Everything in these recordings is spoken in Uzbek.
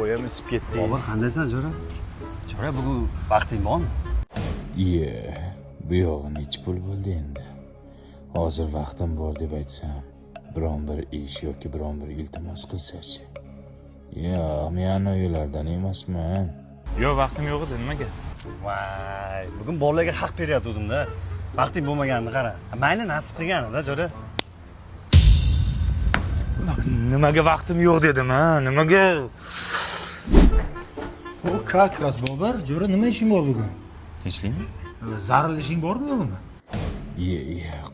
bo'yim isib ketdi. Bobur, qandaysan, Jo'ra? Jo'ra, bugun vaqting bormi? Bu yog'ini ich pul bo'ldi endi. Hozir vaqtim bor deb aytsam, biron bir ish yoki biron bir iltimos qilsa-chi. Men uylardan emasman. Yo'q, vaqtim yo'q edi, nimaga? Voy, bugun bolalarga haq beryaptim-da. Vaqting bo'lmaganini qara. Mayli, nasib qilganida, Jo'ra. Nimaga vaqtim yo'q dedim, ha? Nimaga? O как раз Bobur, Jo'ra, nima ishing bor bugun? Tinchlikmi? Zaril ishing bormi yo'qmi?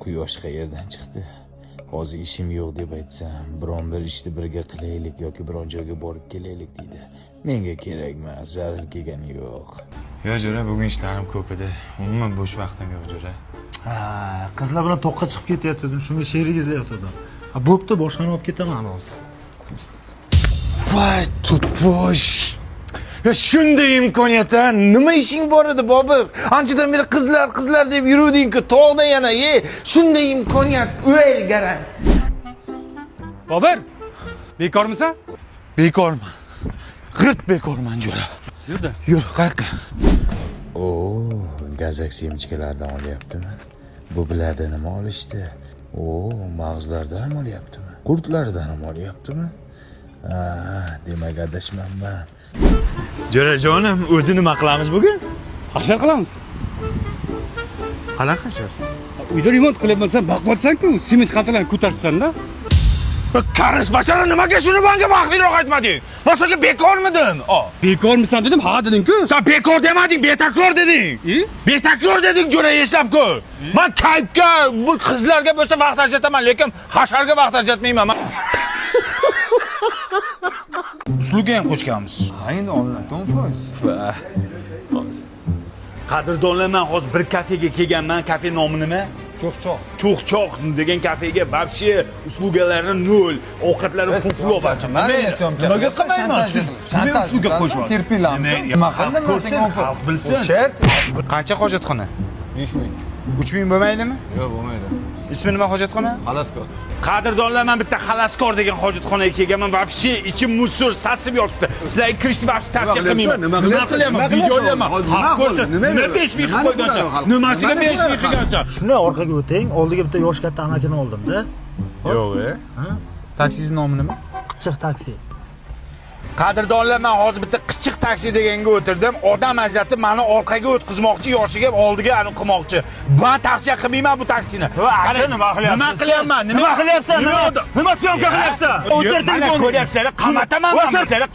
Quyosh qayerdan chiqdi? Hozir ishim yo'q deb aytsam, biron bir ishni birga qilaylik yoki biron joyga borib kelaylik deydi. Menga kerak emas, zaril kelgani yo'q. Yo'q, Jo'ra, bugun ishlarim ko'p edi. Umuman bo'sh vaqtim yo'q, Jo'ra. Ha, qizlar bilan toqqa chiqib ketayotgandim, shunga sherik izlayotgandim. Ha, bo'pti, boshqani olib ketaman hozir. Voy, tuposh. Shunday imkoniyatdan nima ishing bor edi, Bobur? Anchadan beri qizlar deb yuruvding-ku, tog'da yana, shunday imkoniyat, o'yl garang. Bobur, bekormisan? Bekorman. G'irt bekorman, Jo'ra. Yurdi. Yur, qayoqqa? Gazak semchkalardan olyaptimi? Bu bilarda nima olishdi? Mag'zlardan ham olyaptimi? Qurtlardan ham olyaptimi? Demak adashmanman. Jo'rajonim, o'zi nima qilamiz bugun? Hashar qilamiz. Qanaqa hashar? Uyda remont qilyapsan, baqyapsan-ku, sement xaltalarni ko'tarsan-da. Qarish bashara, nimaga shuni menga vaqtliroq aytmading? Masalan, bekormidim? Bekormisan dedim, ha deding-ku. Sen bekor demading, betakror deding. Betakror deding, Jo'ra, eslab ko'r. Men kayfga, bu qizlarga bo'lsa vaqt ajrataman, lekin hasharga vaqt ajratmayman. Usluga ham qo'shganmiz. Endi olinadi, foiz. Qadrdonlar, men hozir bir kafega kelganman. Kafe nomi nima? Cho'qchoq degan kafega babshi uslugalarni nol, ovqatlari fuflo barcha. Nimaga qilmayman siz? Nima usluga qo'shyapsiz? Terpilamsiz. Nima qildim? Ko'rsin, xalq bilsin. Qancha hojatxona? 5000. 3000 bo'lmaydimi? Yo'q, bo'lmaydi. Ismi nima hojatxona? Xalaskor. Qadrdonlar, men bitta xalaskor degan hojatxonaga kelganman. Vafshi ichim musor sasib yotibdi. Sizlarga kirishni vafshi tavsiya qilmayman. Nima qilyapman? Video olaman. Xalq ko'rsin. Nima 5000 qilib qo'ygansan? Nimasiga 5000 qilgansan? Shuni orqaga o'ting. Oldiga bitta yosh katta amakini oldim-da. Yo'q, Taksining nomi nima? Qichiq taksi. Qadrdonlar, men hozir bitta qichiq taksi deganga o'tirdim. Odam ajratib meni orqaga o'tkazmoqchi, yoshiga oldiga ani qilmoqchi. Men tavsiya qilmayman bu taksini. Nima qilyapman? Nima qilyapsan? Nima syomka qilyapsan? O'chir telefonni. Ko'ryapsizlar, qamataman men sizlarni,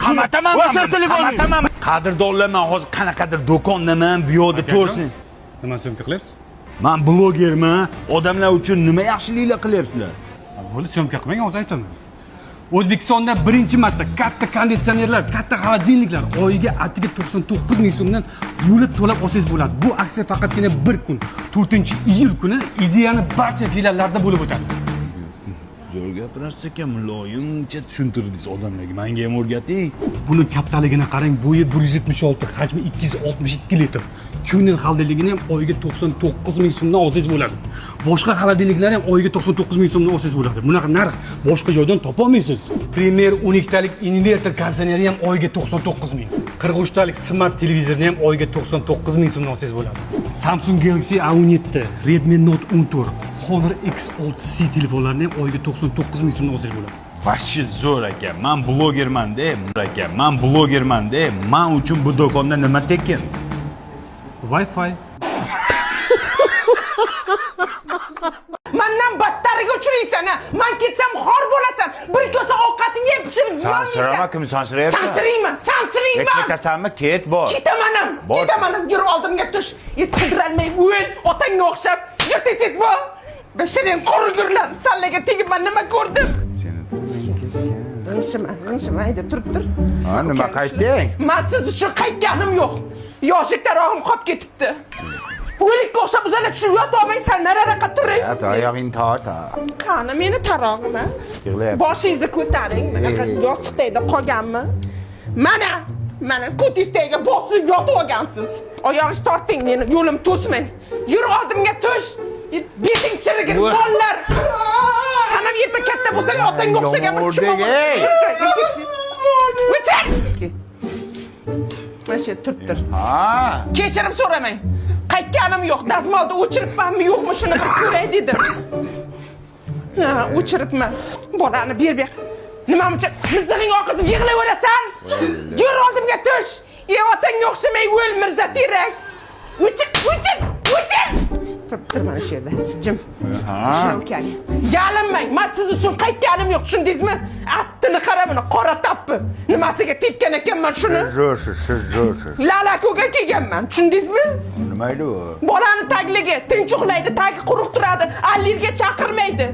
qamataman. Qadrdonlar, men hozir qanaqadir do'kondaman, bu yoqda to'rsin. Nima syomka qilyapsiz? Men blogerman. Odamlar uchun nima yaxshiliklar qilyapsizlar? Bo'ldi, syomka qilmang, hozir aytaman. O'zbekistonda birinchi marta katta konditsionerlar, katta xolodilniklar oyiga atiga 99 ming so'mdan yo'lib to'lab olsangiz bo'ladi. Bu aksiya faqatgina bir kun, 4-iyul kuni Ideani barcha filiallarida bo'lib o'tadi. Zo'r gapirasiz ekan, muloyimcha tushuntirdingiz odamlarga. Menga ham o'rgating. Buni kattaligini qarang, bo'yi 176, hajmi 262 litr. Kunning xolodilligini ham oyiga 99 ming so'mdan olsangiz bo'ladi. Boshqa xolodilniklar ham oyiga 99 ming so'mdan olsangiz bo'ladi. Bunaqa narx boshqa joydan topa olmaysiz. Premier 12 talik inverter konditsioneri ham oyiga 99 ming. 43 talik smart televizorni ham oyiga 99 ming so'mdan olsangiz bo'ladi. Samsung Galaxy A17, Redmi Note 14, Honor X6C telefonlarini ham oyiga 99 ming so'mdan olsangiz bo'ladi. Vashshi zo'r ekan. Men blogerman-da, men uchun bu do'konda nima tekin? Wi-Fi. Mendan battariga uchraysan-a. Men ketsam xor bo'lasan. Bir kosa ovqatingga pishirib yeyolmaysan. Sansirama, kim sansirayapti? Sansirayman. Ketasanmi? Ket bor. Ketaman. Yur oldimga tush. Sidralmay o'l, otangga o'xshab. Yur tez bo'l. Bashirem qurgurlar. Sallaga tegib men nima ko'rdim? G'ingshima, hayda turib tur. Ha, nima qaytding? Men siz uchun qaytganim yo'q. Yoshlik tarog'im qolib ketibdi. O'likka o'xshab uzalib tushib yotolmaysan, nariroqqa turing. Oyog'ingni tort. Qani meni tarog'im? Yig'layapti. Boshingizni ko'taring. Bunaqa yostiqda qolganmi? Mana ko'tingizga bosib yotib olgansiz. Oyog'ingizni torting, meni yo'lim to'smang. Yur oldimga tush. Beting chirigir bolalar. Sanam yerda katta bo'lsang otangga o'xshaganman. O'rdek, ey! O'chir! shu yerda turibdir. Ha. Kechirim so'ramang. Qaytganim yo'q. Dazmolda o'chiribmanmi yo'qmi shuni qilib ko'ray dedim. Ha, o'chiribman. Bolani ber. Nima uchun mizig'ing oqizib yig'layverasan? Yur oldimga tush. Otangga o'xshamay o'l Mirza Terak. O'chir. Tur mana shu yerda. Jim. Ha. Yalinmang. Men siz uchun qaytganim yo'q, tushundingizmi? Attini qara buni, qora tappi. Nimasiga tekkan ekanman shuni? Zo'rsiz. Lalakuga kelganman, tushundingizmi? Nima edi u? Bolani tagligi tinch uxlaydi, tagi quruq turadi, allergiya chaqirmaydi.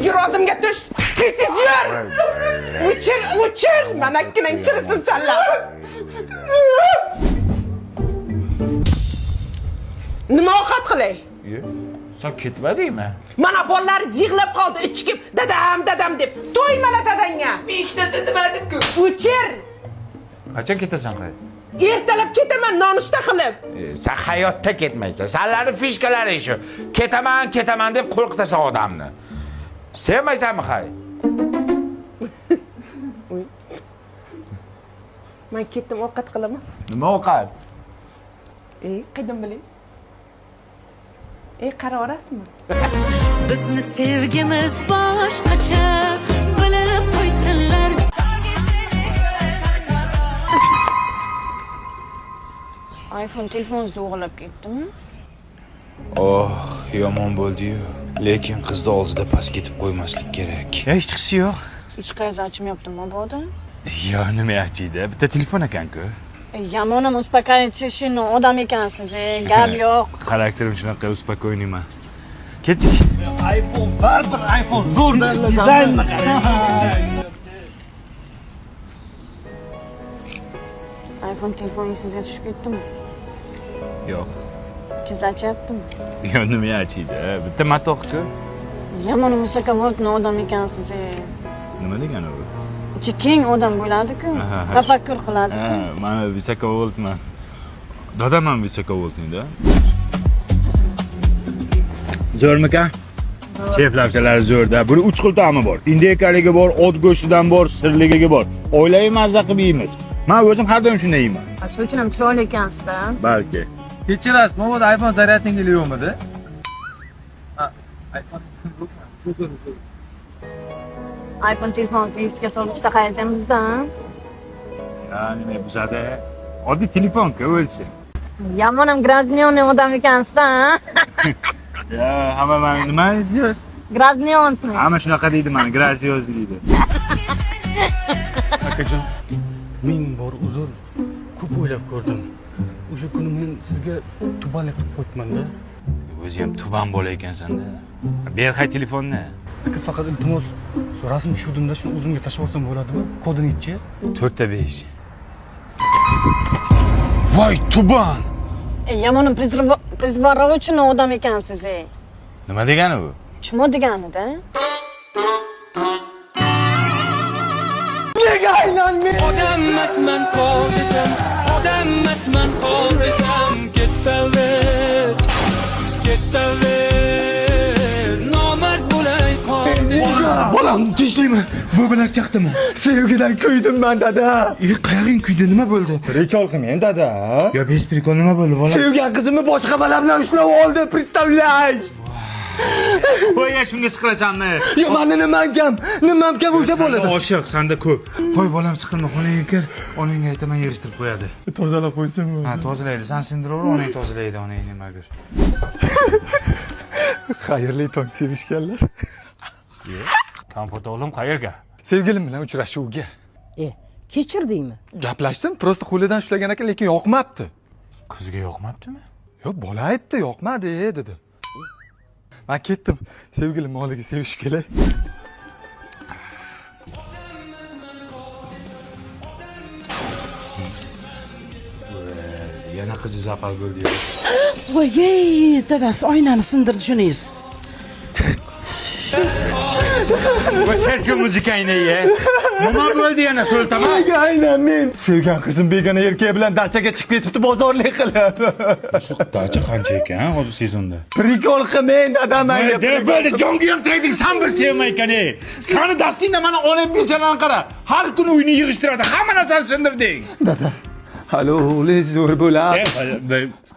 Yur oldimga tush. Tez yur. O'chir. Mana ikkinang chirisin sanlar. Nima ovqat qilay? Sen ketmadingmi? Mana bolalaringiz yig'lab qoldi, ichkib dadam deb. To'ymala dadangga. Men hech narsa demadim-ku. O'chir. Qachon ketasan qay? Ertalab ketaman nonushta qilib. Sen hayotda ketmaysan. Senlarning fishkalari shu. Ketaman deb qo'rqitasan odamni. Sevmaysanmi qay? Men ketdim ovqat qilaman. Nima ovqat? Qaydan bilay? Qara orasizmi? Bizni sevgimiz boshqacha bilib qo'ysinlar. iPhone telefoningizni o'g'irlab ketdimi? Yomon bo'ldi-yu. Lekin qizni oldida past ketib qo'ymaslik kerak. Hech chiqishi yo'q. Hech qayerda ochmayaptimi mabodo? Yo, nima achiydi? Bitta telefon ekan-ku. Yamonim uspokойтishini odam ekansiz, gap yo'q. Xarakterim shunaqa uspokойныйman. Ketdik. iPhone, baribir iPhone zo'r dizaynni qara. iPhone telefoningiz sizga tushib ketdimi? Yo'q. Chiz achyaptimi? Yo, nima achiydi? Bitta matoq-ku. Yamonim usakovoltni odam ekansiz. Nima degani u? Ichi keng odam bo'ladi-ku, tafakkur qiladi-ku. Mana visokovoltman. Dadam ham visokovoltnida. Zo'rmikan? Chef lavshalari zo'rda. Buni 3 xil ta'mi bor. Indekaligi bor, ot go'shtidan bor, sirligi bor. O'ylaymi mazza qilib yeymiz. Men o'zim har doim shunday yeyman. Shuning uchun ham chiroyli ekansiz-da. Balki. Kechirasiz, mabodo iPhone zaryadingiz yo'qmidi? iPhone telefoningizni esga solishda qayerjamizda? Nima buzadi? Oddiy telefon-ku o'lsin. Yamonim grazniyonniy odam ekansiz-da. Ya, hamma meni nima izlıyoruz? Grazniyonsni. Hamma shunaqa deydi meni, grazioz deydi. Akajon, ming bor uzr. Ko'p o'ylab ko'rdim. O'sha kuni men sizga tubanlik qilib qo'yibman-da. O'zi ham tuban bola ekansan-da. Ber hay telefonni. Aka faqat iltimos, shu rasm shudimda shuni o'zimga tashlab olsam bo'ladimi? Kodini aytchi. 4-5. Voy tuban! Yamonim prezvorovchini odam ekansiz. Nima degani bu? Chimo deganida. Nega aylanmay? Odammasman qol desam, odammasman qol desam, ketaver. Nomard bo'lay qol. Bolamni tinchlikmi? Bu bilan chaqdimi? Sevgidan kuydim men dada. Qayerga kuydi? Nima bo'ldi? Rekol qilmang dada. Yo, bez prikol nima bo'ldi, bolam? Sevgan qizimni boshqa bola bilan ushlab oldi, представляешь? Qo'ya shunga siqilasanmi? Yo, meni nimam kam o'sha bo'ladi. Oshiq, senda ko'p. Qo'y bolam siqilma, xonangga kir. Onangga aytaman yig'ishtirib qo'yadi. Tozalab qo'ysinmi? Ha, tozalaydi. Sen sindiraver, onang tozalaydi, onang nima bir. Xayrli tong sevishganlar. Kompot o'g'lim qayerga? Sevgilim bilan uchrashuvga. Kechirdingmi? Gaplashdim, prosta qo'lidan ushlagan ekan, lekin yoqmabdi. Qizga yoqmabdimi? Yo, bola aytdi, yoqmadi dedi. Men ketdim. Sevgilim oldiga sevishib kelay. Yana qizi zapal bo'ldi. Voy, dadasi oynani sindirdi shuningiz. Qo'char shu muzikangni ye. Nima bo'ldi yana so'ltama? Aynan men sevgan qizim begona erkak bilan dachaga chiqib ketibdi bozorlik qilib. Shu dacha qancha ekan hozir sezonda? Prikol qilmang dadam menga. Bo'ldi, jonga ham tegdik, sen bir sevmay ekan. Seni dastingda mana onam bechorani qara. Har kuni uyni yig'ishtiradi, hamma narsani sindirding. Dada, Hali o'g'li zo'r bo'ladi.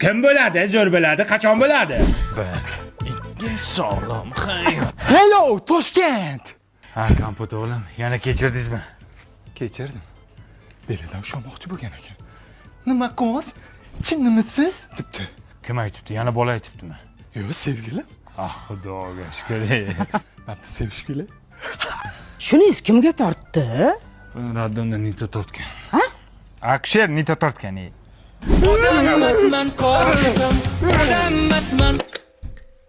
Kim bo'ladi? Zo'r bo'ladi. Qachon bo'ladi? Ikki sog'lom hayot. Hello, Toshkent. Ha, kompot o'g'lim, yana kechirdingizmi? Kechirdim. Belidan ushlamoqchi bo'lgan ekan. Nima qilasiz? Chinnimisiz? debdi. Kim aytibdi? Yana bola aytibdimi? Yo'q, sevgilim. Ah, xudoga shukr. Mana sevishgilar. Shuniz kimga tortdi? Raddamda nito tortgan. Ha? Aksher nito tortgan.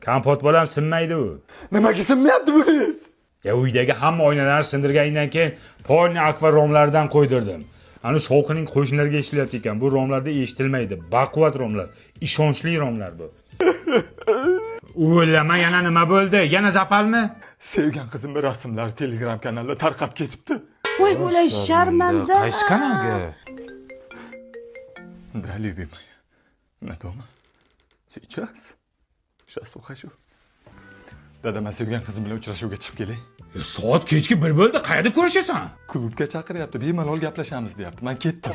Kompot bolam sinmaydi u. Nimaga sinmayapti buningiz? Ya uydagi hamma oynalarni sindirgandan keyin polni akva romlardan qo'ydirdim. Ana shovqining qo'shnilarga eshitilyapti ekan. Bu romlarda eshitilmaydi. Baquvvat romlar, ishonchli romlar bu. O'lama, yana nima bo'ldi? Yana zapalmi? Sevgan qizimning rasmlari Telegram kanalida tarqab ketibdi. Voy bo'lay sharmanda. Qaysi kanalga? Да, любимая. На дома? Сейчас? Сейчас ухожу. Dada, men sevgan qizim bilan uchrashuvga chiqib kelay. Soat kechki 1 bo'ldi. Qayerda ko'rishasan? Klubga chaqiryapti. Bemalol gaplashamiz deyapti. Men ketdim.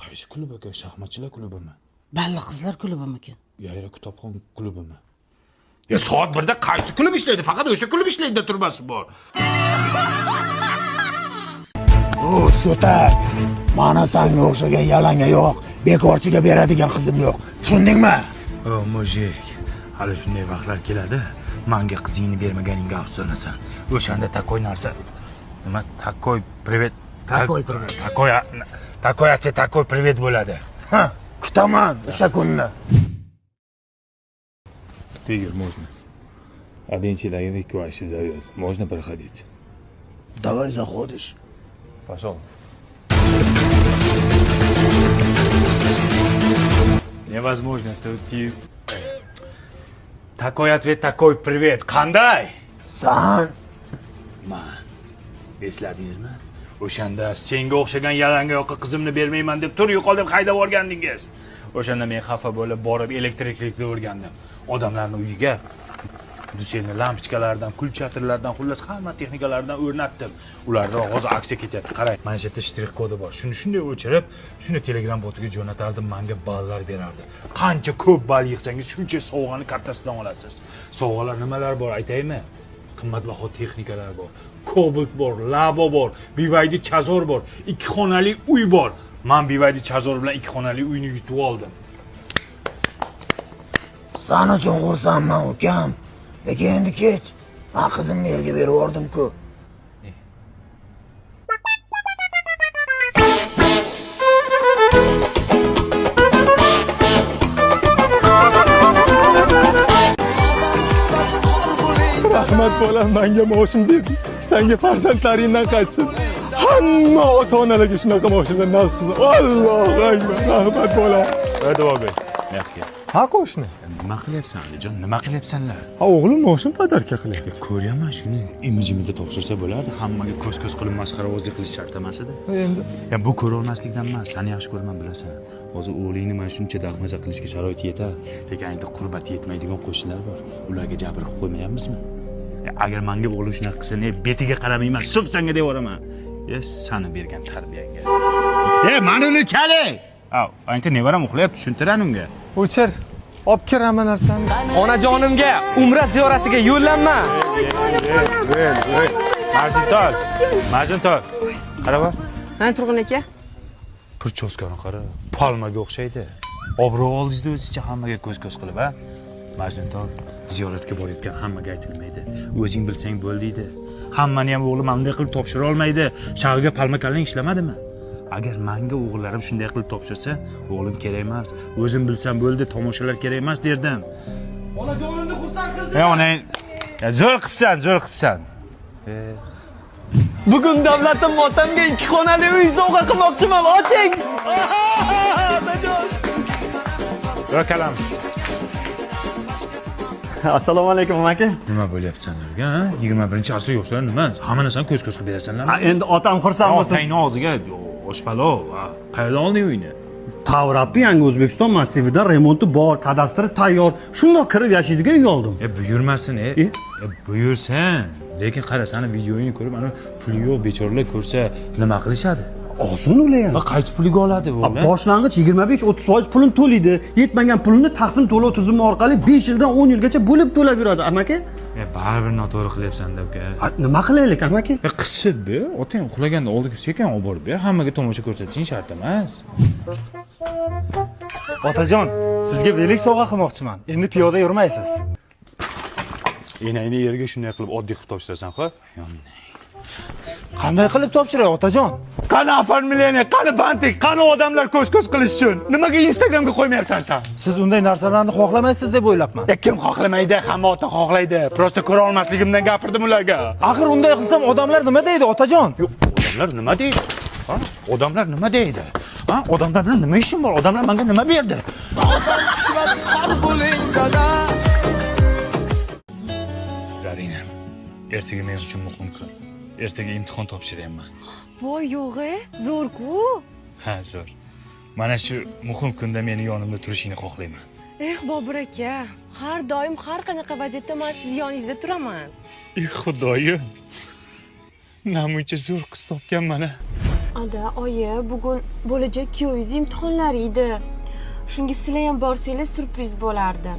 Qaysi klub aka? Shaxmatchilar klubimi? Balla qizlar klubimikin. Yayra kitobxon klubimi? Ya soat 1da qaysi klub ishlaydi? Faqat o'sha klub ishlaydi, turmasi bor. O, so'tak. Mana senga o'xshagan yalanga yo'q, bekorchiga beradigan qizim yo'q. Tushundingmi? O, mujik. Hali shunday vaqtlar keladi. Menga qizingni bermaganingga afsuslanasan. O'shanda takoy narsa. Nima takoy privet? Takoy privet. Takoy privet bo'ladi. Ha, kutaman o'sha kunni. Тигр, можно. Один человек ваши зовет. Можно проходить? Давай заходишь. Пожалуйста. Невозможно. Ты... Такой ответ, такой привет. Qanday? San Man. Esladingizmi? O'shanda senga o'xshagan yalanga yoqqa qizimni bermayman deb tur yo'qol deb haydab o'rgandingiz. O'shanda men xafa bo'lib borib elektriklikni o'rgandim. Odamlarning uyiga duselni lampochkalardan, kulchatirlardan, xullas hamma texnikalardan o'rnatdim. Ularda hozir aksiya ketyapti. Qarang, mana shu yerda shtrix kodi bor. Shuni shunday o'chirib, shuni Telegram botiga jo'natardim, menga ballar berardi. Qancha ko'p ball yig'sangiz, shuncha sovg'ani kattasidan olasiz. Sovg'alar nimalar bor aytaymi? Qimmatbaho texnikalar bor. Cobalt bor, Labo bor, BYD Chazor bor, 2 xonali uy bor. Men BYD Chazor bilan 2 xonali uyni yutib oldim. Sana uchun xursandman ukam. Lekin endi kech. Men qizimni yerga berib yubordim-ku. Rahmat bolam, menga moshim berdi. Senga farzandlaringdan qaytsin. Hamma ota-onalarga shunaqa moshimlar nasib qilsin. Allohu akbar. Rahmat bolam. Radovoy. Yaxshi. Ha, qo'shni. Nima qilyapsan, Alijon? Nima qilyapsanlar? Ha, o'g'lim moshim podarka qilyapti. Ko'ryaman, shuni imijimga topshirsa bo'lardi. Hammaga ko'z-ko'z qilib masxarabozlik qilish shart emas edi. Endi Ya bu ko'ra olmaslikdan emas, seni yaxshi ko'raman bilasan. Hozir o'g'lingni mana shuncha dahmaza qilishga sharoit yetar, lekin aytdi qurbati yetmaydigan qo'shnilar bor. Ularga jabr qilib qo'ymayapmizmi? Agar menga o'g'lim shunaqa qilsa, ne betiga qaramayman, sufsanga devoraman. Sani bergan tarbiyangga. Mana uni chali. Av, aytdi nevaram uxlayapti, tushuntiran unga. o'chir. Olib kiraman narsani. Onajonimga umra ziyoratiga yo'llanma. Majnuntol. Qara bor. Mana Turg'un aka. Purchoskani qara. Palmaga o'xshaydi. Obro' oldingizda o'zicha hammaga ko'z-ko'z qilib, ha? Majnuntol, ziyoratga borayotgan hammaga aytilmaydi. O'zing bilsang bo'ldiydi. Hammani ham o'g'lim bunday qilib topshira olmaydi. Shag'iga palma kallang ishlamadimi? Agar menga o'g'illarim shunday qilib topshirsa, o'g'lim kerak emas. O'zim bilsam bo'ldi, tomoshalar kerak emas derdim. Onajonimni xursand qildi. Onang, zo'r qilibsan. Bugun davlatim otamga 2 xonali uy sovg'a qilmoqchiman. Oching. Voy kalam. Assalomu alaykum aka. Nima bo'lyapsanlarga, ha? 21-asr yoshlar nima? Hamma narsani ko'z-ko'z qilib berasanlarmi? Endi otam xursand bo'lsin. Otangning og'ziga oshpalov. Qayerdan olding uyni? Tavrappi Yangi O'zbekiston massivida remonti bor, kadastri tayyor. Shundoq kirib yashaydigan uy oldim. Buyurmasin, buyursin. Lekin qara, seni videoyini ko'rib, ana puli yo'q bechoralar ko'rsa nima qilishadi? Oson ulayam. Va qaysi puliga oladi bu? Boshlang'ich 25-30% pulini to'laydi. Yetmagan pulini taqsim to'lov tizimi orqali 5 yildan 10 yilgacha bo'lib to'lab yuradi, amaki. Baribir noto'g'ri qilyapsan-da, uka. Nima qilaylik, amaki? Qisib-bi, otang uxlaganda oldiga sekin olib borib ber. Hammaga tomosha ko'rsatishing shart emas. Otajon, sizga belik sovg'a qilmoqchiman. Endi piyoda yurmaysiz. Enangni yerga shunday qilib oddiy qilib topshirasan, xo'p? Qanday qilib topshiray, otajon? Qani oformleniya, qani bantik, qani odamlar ko'z-ko'z qilish uchun? Nimaga Instagramga qo'ymayapsan sen? Siz unday narsalarni xohlamaysiz deb o'ylabman. Kim xohlamaydi? Hamma ota xohlaydi. Prosta ko'ra olmasligimdan gapirdim ularga. Axir unday qilsam odamlar nima deydi, otajon? Yo'q, odamlar nima deydi? Ha? Odamlar nima deydi? Ha? Odamlar bilan nima ishim bor? Odamlar menga nima berdi? Zarina, ertaga men uchun muhim kun. Ertaga imtihon topshiryapman. Voy yo'g'e, zo'r-ku. Ha, zo'r. Mana shu muhim kunda meni yonimda turishingni xohlayman. Bobur aka, har doim har qanaqa vaziyatda men siz yoningizda turaman. Xudoyim. Namuncha zo'r qiz topganman-a. Ada, oyi, bugun bo'lajak kuyovingiz imtihonlari edi. Shunga sizlar ham borsanglar surpriz bo'lardi.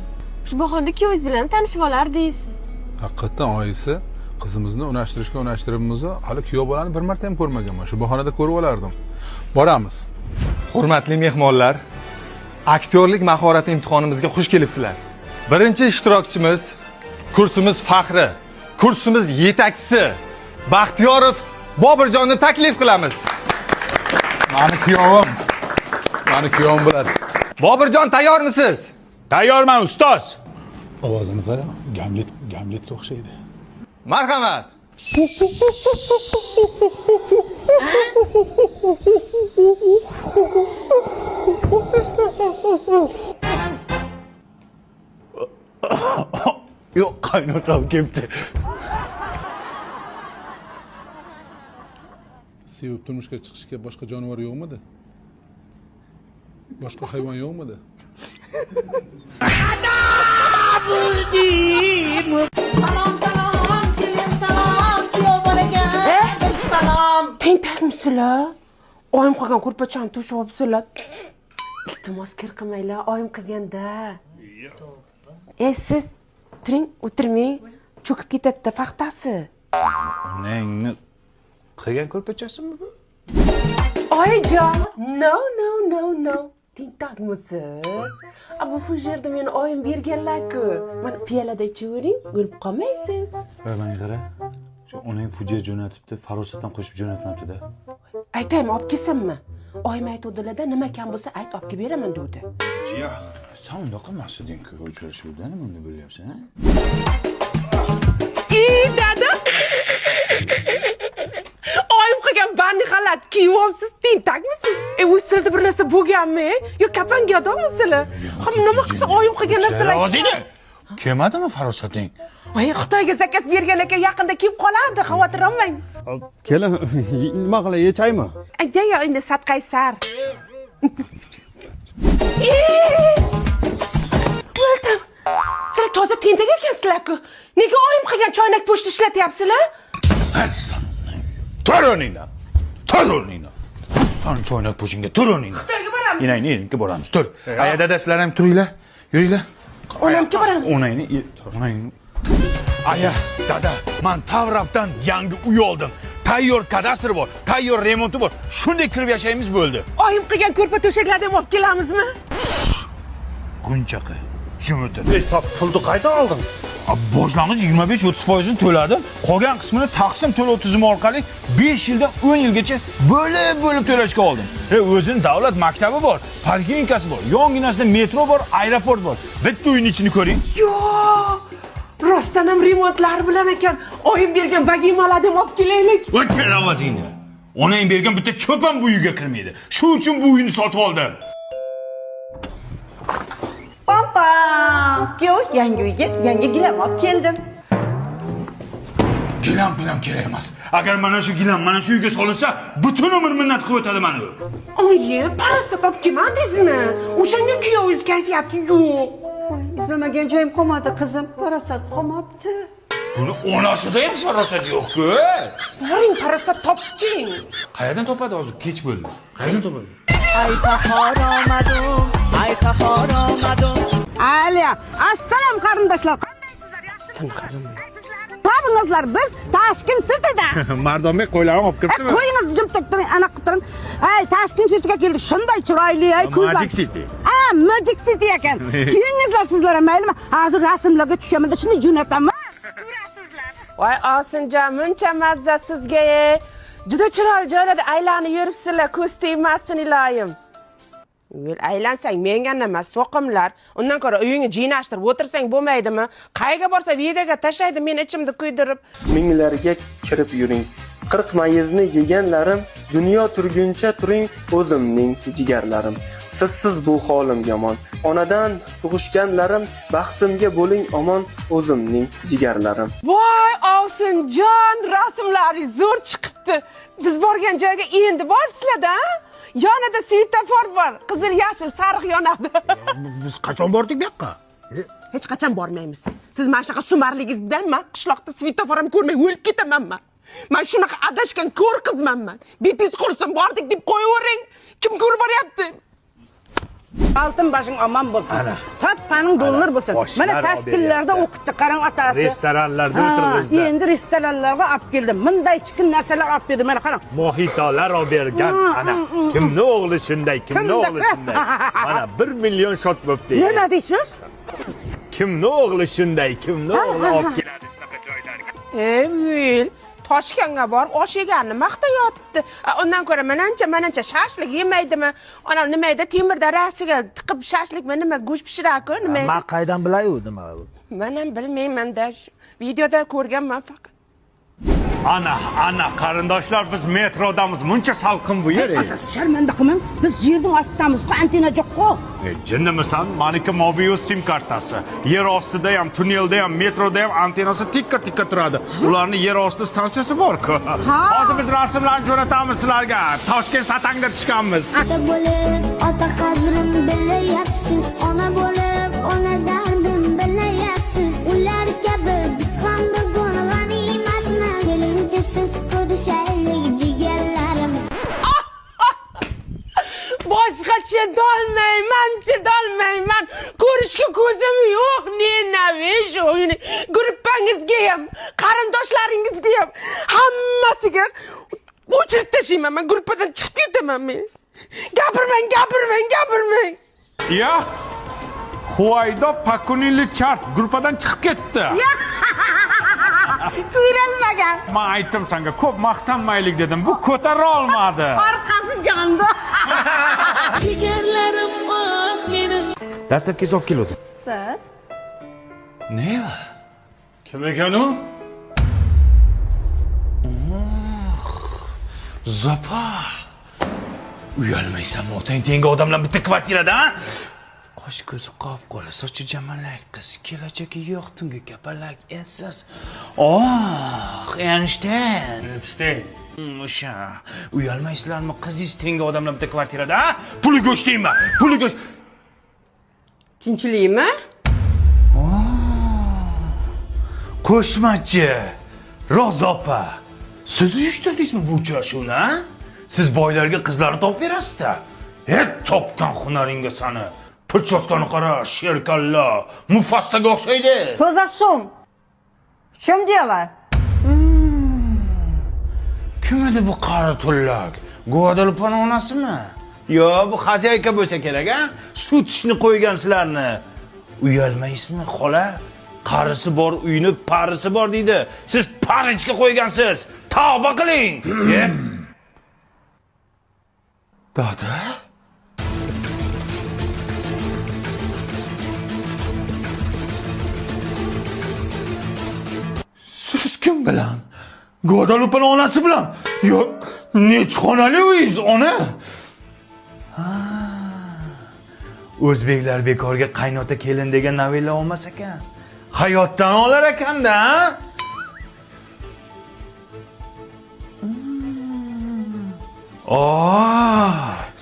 Shu bahonda kuyovingiz bilan tanishib olardingiz. Haqiqatan oyisi qizimizni unashtiribmiz. Hali kuyov bolani bir marta ham ko'rmaganman. Shu bahonada ko'rib olardim. Boramiz. Hurmatli mehmonlar, aktyorlik mahorati imtihonimizga xush kelibsizlar. Birinchi ishtirokchimiz kursimiz faxri, kursimiz yetakchisi Baxtiyorov Bobirjonni taklif qilamiz. Mani kuyovim bo'ladi. Bobirjon, tayyormisiz? Tayyorman ustoz. Ovozini qara, Gamletga o'xshaydi. Marhamat. Yo'q, qaynotam kelibdi. Sevib turmushga chiqishga boshqa jonivor yo'qmidi? Boshqa hayvon yo'qmidi? Tentakmisizlar? Oyim qilgan ko'rpachani to'shib olibsizlar. Iltimos kir qilmanglar, oyim qilganda. Siz turing, o'tirmang. Cho'kib ketadi paxtasi. Onangni qilgan ko'rpachasimi bu? Oyijon, no. Tentakmisiz? Bu fujerda meni oyim berganlar-ku. Mana piyolada ichavering, o'lib qolmaysiz. Menga qara. Shu onang fujia jo'natibdi, farosatdan qo'shib jo'natmabdi-da. Aytaymi, olib kelsammi? Oyim aytuvdilar-da, nima kam bo'lsa ayt, olib kelib beraman degdi. Ya, sen unda qilmasding-ku uchrashuvda, nima unda bo'lyapsan, ha? Dada. Oyim qilgan bandi xalat kiyibsiz, tentakmisiz? Usilda bir narsa bo'lganmi? Yo kapanga odammisizlar? Nima qilsa oyim qilgan narsalar. O'zingni kelmadimi farosating? Xitoyga zakaz bergan ekan, yaqinda kelib qoladi, xavotir olmang. Kelin, nima qilay, yechaymi? Yo, endi satqaysar. O'ldim. Sizlar toza tentak ekansizlar-ku. Nega oyim qilgan choynak pochta ishlatyapsizlar? Tur o'rningdan. Sen choynak po'shinga tur o'rningdan. Xitoyga boramiz. Enangni boramiz, tur. Aya dadasilar ham turinglar. Yuringlar. Onamga boramiz. Onangni. Aya, dada, men Tavrabdan yangi uy oldim. Tayyor kadastri bor, tayyor remonti bor. Shunday kirib yashaymiz bo'ldi. Oyim qilgan ko'rpa to'shaklarni ham olib kelamizmi? Qunchaqa. Jumidi. Hisob pulni qaydan olding? Boshlang'ich 25-30% to'ladim. Qolgan qismini taqsim to'lov tizimi orqali 5 yildan 10 yilgacha bo'lib to'lashga oldim. O'zining davlat maktabi bor, parkingkasi bor, yonginasida metro bor, aeroport bor. Bitta uyning ichini ko'ring. Yo'q. Rostdan ham remontlar bilan ekan. Oyim bergan vagimalarni olib kelaylik. O'chir ovozingni. Onang bergan bitta cho'p ham bu uyga kirmaydi. Shu uchun bu uyni sotib oldim. Pam. Yangi uyga yangi gilam olib keldim. Gilam bilan kerak emas. Agar mana shu gilam mana shu uyga solinsa, butun umr minnat qilib o'tadi meni. Oyi, parastot olib kelmadingizmi? O'shanga kuyovingiz kayfiyati yo'q. Izlamagan joyim qolmadi qizim, parasat qolmabdi. Buni onasida ham farosat yo'q-ku. Boring, parasat toping. Qayerdan topadi hozir? Kech bo'ldi. Qayerdan topadi? Aliya, assalom qarindoshlar. Tabingizlar biz Tashkent Cityda. Mardonbek qo'ylarni olib kiribdimi? Qo'yingizni jim turing, ana qilib turing. Ay, Tashkent Cityga keldik. Shunday chiroyli, ay ko'zlar. Magic City. Magic City ekan. Kelingizlar sizlar ham, maylimi? Hozir rasmlarga tushaman, shuni jo'nataman. Voy Osinjon, muncha mazza sizga. Juda chiroyli joylarda aylanib yuribsizlar, ko'z tegmasin iloyim. Vel aylansang menga nima, so'qimlar. Undan ko'ra uyingni jinashtirib o'tirsang bo'lmaydimi? Qayga borsa videoga tashlaydi meni ichimda kuydirib. Minglarga kirib yuring. 40 mayizni yeganlarim, dunyo turguncha turing o'zimning jigarlarim. Sizsiz bu holim yomon. Onadan tug'ishganlarim, baxtimga bo'ling omon o'zimning jigarlarim. Voy Osinjon, rasmlaringiz zo'r chiqibdi. Biz borgan joyga endi boribsizlar-da? Yonida svetofor bor, qizil, yashil, sariq yonadi. Biz qachon bordik bu yoqqa? Hech qachon bormaymiz. Siz mana shunaqa sumarligingiz bilan men qishloqda svetofor ham ko'rmay o'lib ketamanman. Men shunaqa adashgan ko'r qizmanman. Betingiz qursin, bordik deb qo'yavering. Kim ko'rib boryapti? Altın başın aman bo'lsin. Tappaning dollar bo'lsin. Mana tashkillarda o'qitdi, qarang otasi. Restoranlarda o'tirg'izdi. Endi restoranlarga olib keldim. Bunday chiqin narsalar olib berdi. Mana qarang. Mohitolar olib bergan. Ana kimni o'g'li shunday, kimni o'g'li shunday. Mana 1 million shot bo'pti. Nima deysiz? Kimni o'g'li shunday, kimni o'g'li olib keladi shunaqa joylarga. Vil, Toshkentga borib osh yeganini maqtayotibdi. Undan ko'ra manancha shashlik yemaydimi? Ona nima edi? Temirda rasiga tiqib shashlikmi nima go'sht pishiraku nima? Men qaydan bilay u nima u? Men ham bilmayman-da. Videoda ko'rganman faqat. Ana qarindoshlar, biz metrodamiz. Muncha salqin bu yer. Otasi sharmanda qilmang. Biz yerning ostidamiz-ku, antena yo'q-ku. Jinnimisan? Maniki Mobius sim kartasi. Yer ostida ham, tunnelda ham, metroda ham antenasi tikka turadi. Ularning yer osti stansiyasi bor-ku. Hozir biz rasmlarni jo'natamiz sizlarga. Toshkent Satanga tushganmiz. Ota bo'lib, ota qadrim bilayapsiz. Ona bo'lib, ona dardim bilayapsiz. Ular kabi biz ham bugun g'animatmiz. Keling siz ko'rishaylik jigarlarim. Boshqacha chidolmayman. Ko'rishga ko'zim yo'q. Nenavish o'yini. Gruppangizga ham, qarindoshlaringizga ham hammasiga o'chirib tashlayman. Men gruppadan chiqib ketaman men. Gapirmang. Ya. Huvaydo Pakunili chart gruppadan chiqib ketdi. Ko'rilmagan. Men aytdim senga, ko'p maqtanmaylik dedim. Bu ko'tara olmadi. Orqasi jondi. Jigarlarim oh meni. Dastavkasiz olib keldi. Siz? Nima? Kim ekan u? Zopa. Uyalmaysanmi? Otang tengi odamlar bitta kvartirada, ha? Qosh ko'zi qop-qora, sochi jamalak qiz, kelajagi yo'q, tungi kapalak essiz. Einstein. O'sha. Uyalmaysizlarmi? Qizingiz tengi odamlar bitta kvartirada, ha? Puli go'shtaymi? Puli go'sht. Tinchlikmi? Qo'shmachi. Rozopa. Siz uyushtirdingizmi bu uchrashuvni, ha? Siz boylarga qizlarni topib berasiz-da. Topgan hunaringga sani. Pulchoskani qara, sherkalla, Mufassaga o'xshaydi. To'zashum. Kim diyorlar? Kim edi bu qari tullak? Guadalupe'ning onasimi? Yo, bu xazayka bo'lsa kerak, ha? Sut ishni qo'ygan sizlarni. Uyalmaysizmi, xola? Qarisi bor uyni parisi bor deydi. Siz parichga qo'ygansiz. Tavba qiling. Dada? Siz kim bilan? Guadalupe'ning onasi bilan? Yo'q, nechxonali uyingiz, ona? O'zbeklar bekorga qaynota kelin degan novella olmas ekan. Hayotdan olar ekan-da, ha?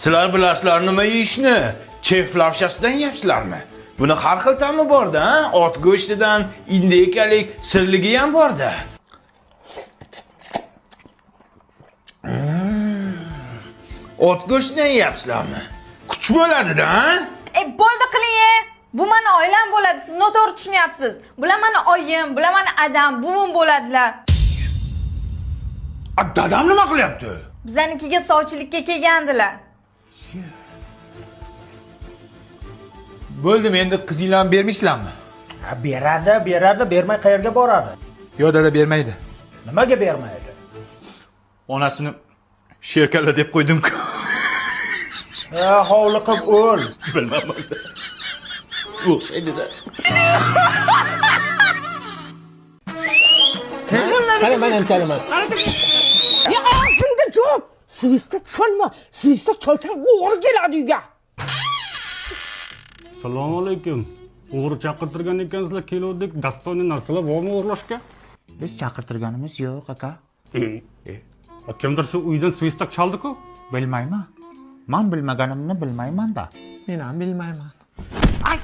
Sizlar bilasizlar nima yeyishni? Chef lavshasidan yeyapsizlarmi? Buni har xil ta'mi bor-da, ha? Ot go'shtidan indekalik sirligi ham bor-da. Ot go'shtini yeyapsizlarmi? Kuch bo'ladi-da, ha? Bo'ldi qiling. Bu meni oilam bo'ladi. Siz noto'g'ri tushunyapsiz. Bular meni oyim, bular meni adam, buvim bo'ladilar. Dadam nima qilyapti? Bizanikiga sovchilikka kelgandilar. Bo'ldim, endi qizinglarni bermaysizlarmi? Beradi, bermay qayerga boradi? Yo, dada bermaydi. Nimaga bermaydi? Onasini sherkalla deb qo'ydim-ku. Hovliqib o'l. Bilmadim. O'xshaydi-da. Qara men ham chalaman. Ya og'zingda jo'p. Svistda cholma. Svistda cholsang o'g'ri keladi uyga. Assalomu alaykum. O'g'ri chaqirtirgan ekansizlar, keluvdik. Dastoniy narsalar bormi o'g'irlashga? Biz chaqirtirganimiz yo'q, aka. Kimdir shu uydan svistak chaldi-ku? Bilmayman. Men bilmaganimni bilmayman-da. Men ham bilmayman. Ay.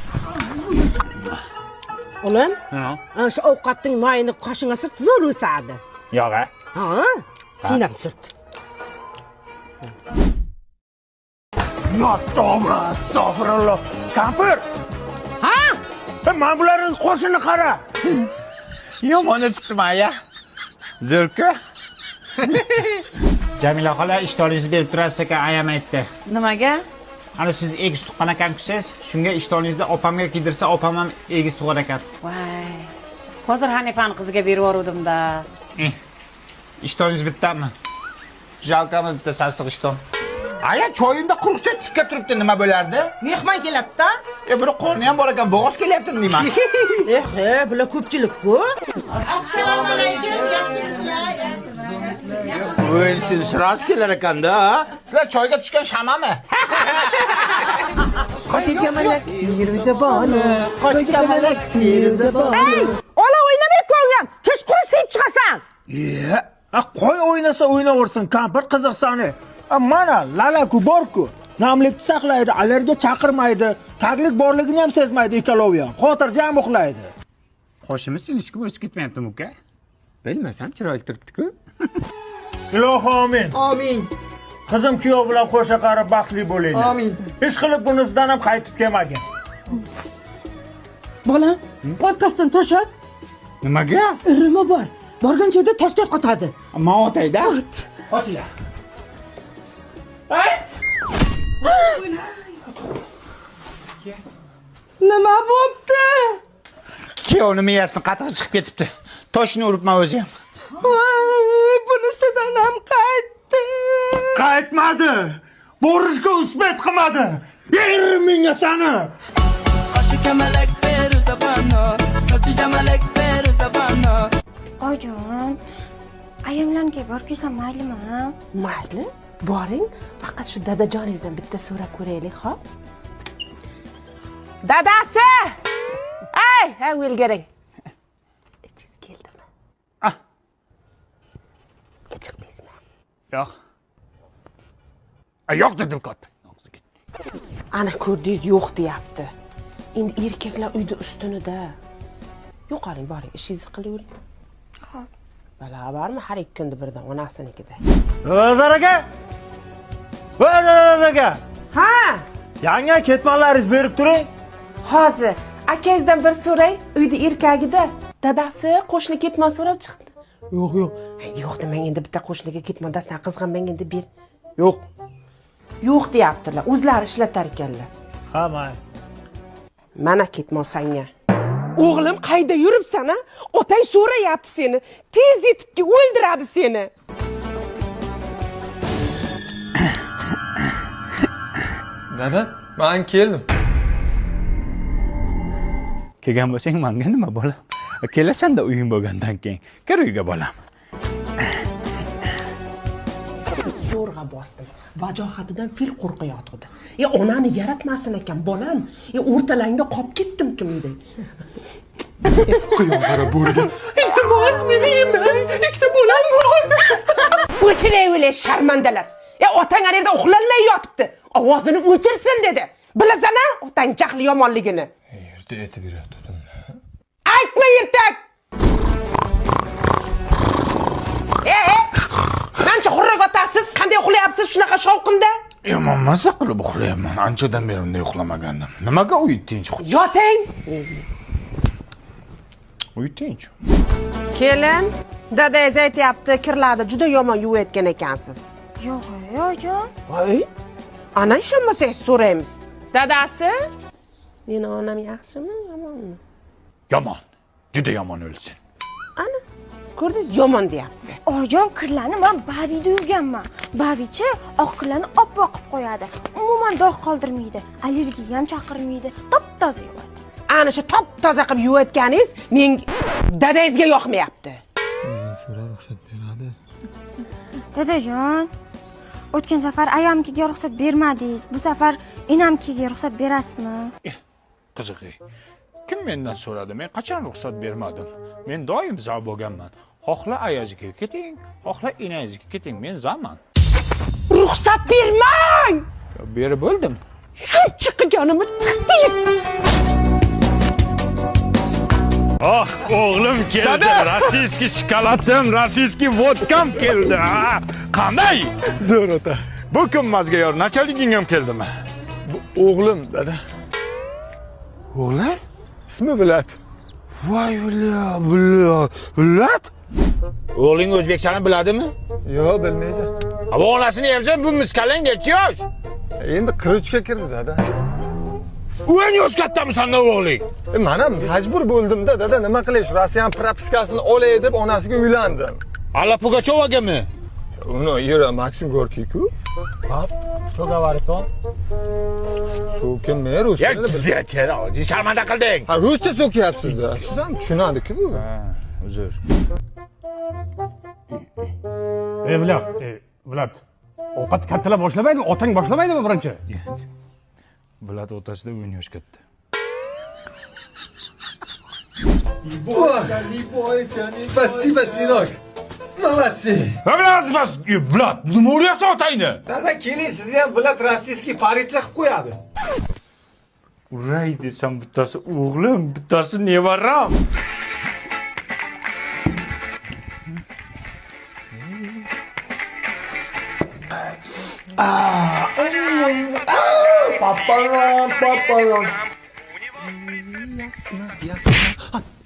Olam? Ana shu ovqatning mayini qoshingga surt, zo'r o'sadi. Yo'q, a? Ha? Sinab surt. Yo, tavba, astag'firulloh. Kampir! Ha? Men bularning qo'shini qara. Yomon chiqdimi, aya? Zo'rku. Jamila xola ishtoningizni berib turasiz ekan, ayam aytdi. Nimaga? Ana siz egiz tuqqan ekansiz, shunga ishtoningizni opamga kiydirsa, opam ham egiz tug'ar ekan. Voy. Hozir Hanifani qiziga berib yubordim-da. Ishtoningiz bittami? Jalkami bitta sarsiq ishton. Aya, choyimda quruqcha tikka turibdi, nima bo'lardi? Mehmon kelapti-da. Buni qorni ham bor ekan, bo'g'oz kelyaptimi deyman. Bular ko'pchilik-ku. Assalomu alaykum, yaxshimisizlar? Voy, siz shiroz kelar ekanda, ha? Sizlar choyga tushgan shamami? Qo'shi kamalak, pirzaboni. Qo'shi kamalak, pirzaboni. Ey, ola o'ynamay ko'rgam. Kechqurun siyib chiqasan. Qo'y o'ynasa o'ynaversin, kampir qiziqsani. Mana lalaku borku. Namlikni saqlaydi, allergiya chaqirmaydi, taglik borligini ham sezmaydi ikkalovi ham. Xotirjam uxlaydi. Qo'shimiz ilishki o'sib ketmayaptimi, uka? Bilmasam, chiroyli turibdi-ku. Ilohi amin. Amin. Qizim kuyov bilan qo'sha qarib baxtli bo'linglar. Amin. Hech qilib bunisidan ham qaytib kelmagin. Bolam, podkastdan to'shat. Nimaga? Irimi bor. Borgan joyda toshday qotadi. Men otayda. Qochinglar. Ay! Nima bo'pti? Kuyovning miyasini qattiq chiqib ketibdi. Toshni uribman o'zi ham. Voy, bunisidan ham qaytdi. Qaytmadi. Borishga usbat qilmadi. Yerim menga sani. Qoshi kamalak feruzabano, sochi kamalak feruzabano. Ojon, ayamlarga borib kelsam maylimi? Mayli, boring. Faqat shu dadajoningizdan bitta so'rab ko'raylik, xo'p? Dadasi! Hey, o'lgaring. Ichingiz keldimi? Chiqmaysizmi? Yo'q. Yo'q dedim katta. Ana ko'rdingiz, yo'q deyapti. Endi erkaklar uyda ustunida. Yo'qoling, boring, ishingizni qilavering. Xo'p. Bala bormi har ikki kunda birdan onasinikida? O'zar aka. O'zar aka. Ha? Yanga ketmonlaringiz berib turing. Hozir akangizdan bir so'ray, uyda erkagida. Dadasi qo'shni ketmon so'rab chiqdi. Yo'q. Yo'q demang, endi bitta qo'shniga ketmon dastan qizg'anmang endi ber. Yo'q. Yo'q deyaptilar, o'zlari ishlatar ekanlar. Ha, mayli. Mana ketmon sanga. O'g'lim, qayda yuribsan, a? Otang so'rayapti seni. Tez yetibki o'ldiradi seni. Dada, men keldim. Kelgan bo'lsang menga nima bo'lam? Kelasan-da uying bo'lgandan keyin. Kir uyga bolam. Zo'rg'a bosdim. Vajohatidan fil qo'rqayotdi. Onani yaratmasin ekan, bolam. O'rtalangda qolib ketdim-kim deydi. Quyonqara bo'rga. Iltimos, meni yemang. Ikkita bolam bor. O'chiray, sharmandalar. Otang ana yerda uxlolmay yotibdi. Ovozini o'chirsin dedi. Bilasan-a, otang jahli yomonligini. bitta aytib beradi Aytma ertak! Qancha xurrak otasiz, qanday uxlayapsiz shunaqa shovqinda? Yomon masa qilib uxlayapman. Anchadan beri bunday uxlamagandim. Nimaga uyutdingiz? Yoting. Uyutdingiz. Kelin, dadangiz aytyapti, kirlarni juda yomon yuvayotgan ekansiz. Yo'q, oyijon. Voy. Ana ishonmasangiz so'raymiz. Dadasi? Meni onam yaxshimi, yomonmi? Yomon. Juda yomon o'lsin. Ana, ko'rdingiz, yomon deyapti. Oyijon, kirlarni men Bavida yuvganman. Bavichi oq kirlarni oppoq qilib qo'yadi. Umuman dog' qoldirmaydi. Allergiya ham chaqirmaydi. Top-toza yuvadi. Ana shu top-toza qilib yuvayotganingiz menga dadangizga yoqmayapti. So'ra ruxsat beradi. Dadajon, o'tgan safar ayamkiga ruxsat bermadingiz. Bu safar enamkiga ruxsat berasizmi? Qiziq. Kim mendan so'radi? Men qachon ruxsat bermadim? Men doim za bo'lganman. Xohla ayazga keting, xohla enangizga keting. Men zaman. Ruxsat bermang! Berib bo'ldim. Shuncha qilganimni tiqdingiz. Oh, o'g'lim keldi. Rossiyskiy shokoladim, rossiyskiy vodkam keldi. Qanday? Zo'r ota. Bu kunmazga yor, nachaliging ham keldimi? O'g'lim, dada. O'g'lim? Ismi Vilat. Voy, Vilat. O'g'ling o'zbekchani biladimi? Yo'q, bilmaydi. Ama onasini yapsan bu miskalang necha yosh? Endi 43 ga kirdi, dada. O'yin yosh kattami sandan o'g'ling? Mana majbur bo'ldim-da, dada, nima qilish? Rossiyan propiskasini olay deb onasiga uylandim. Alla Pugachovagami? Uni eri Maksim Gorkiy-ku. Hop, shu gavarton. So'kin men rus Ya chizachara, oji sharmanda qilding. Ha, ruscha so'kyapsiz-da. Siz ham tushunadi-ku bu. Ha, uzr. Vlad. Ovqat kattalar boshlamaydi, otang boshlamaydimi birinchi? Vlad otasida o'yin yosh katta. Спасибо, сынок. Молодцы. Vlad, nima o'rayapsan otangni? Dada, keling, sizni ham Vlad rossiyskiy politsiya qilib qo'yadi. Uray desam bittasi o'g'lim, bittasi nevaram. Paparon.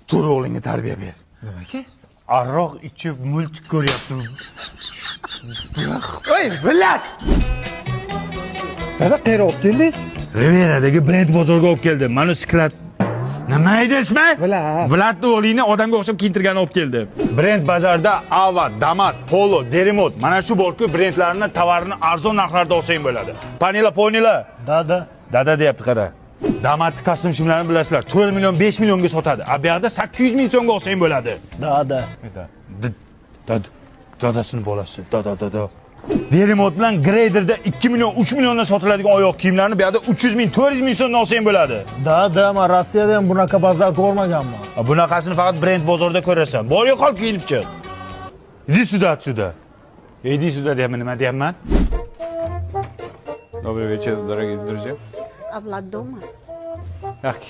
Tur o'g'lingga tarbiya ber. Nimaga? Aroq ichib multik ko'ryapti. Voy, Vlad. Dada, qayerga olib keldingiz? Riveradagi Brend bozorga olib keldim. Manusklat. Nima edi ismi? Vlad o'g'lingni odamga o'xshab kiyintirgani olib keldi. Brend bozorda Ava, Damat, Polo, Derimot, mana shu borku brendlarning tovarini arzon narxlarda olsang bo'ladi. Panila. Dada deyapti, qara. Damat kostyum shimlarini bilasizlar. 4 million, 5 millionga sotadi. A bu yerda 800 ming so'mga olsang bo'ladi. Dadasini bolasi. Dada. Derimot bilan Graderda 2 million, 3 milliondan sotiladigan oyoq kiyimlarni bu yerda 300 ming, 400 ming so'mdan olsang bo'ladi. Men Rossiyada ham bunaqa bozor ko'rmaganman. Bunaqasini faqat Brend bozorida ko'rasan. Bor yo'qol kiyinib chiq. Idi sюда. Иди сюда, deyapman, nima deyapman? Добрый вечер, дорогие друзья. А Влад дома? Yak.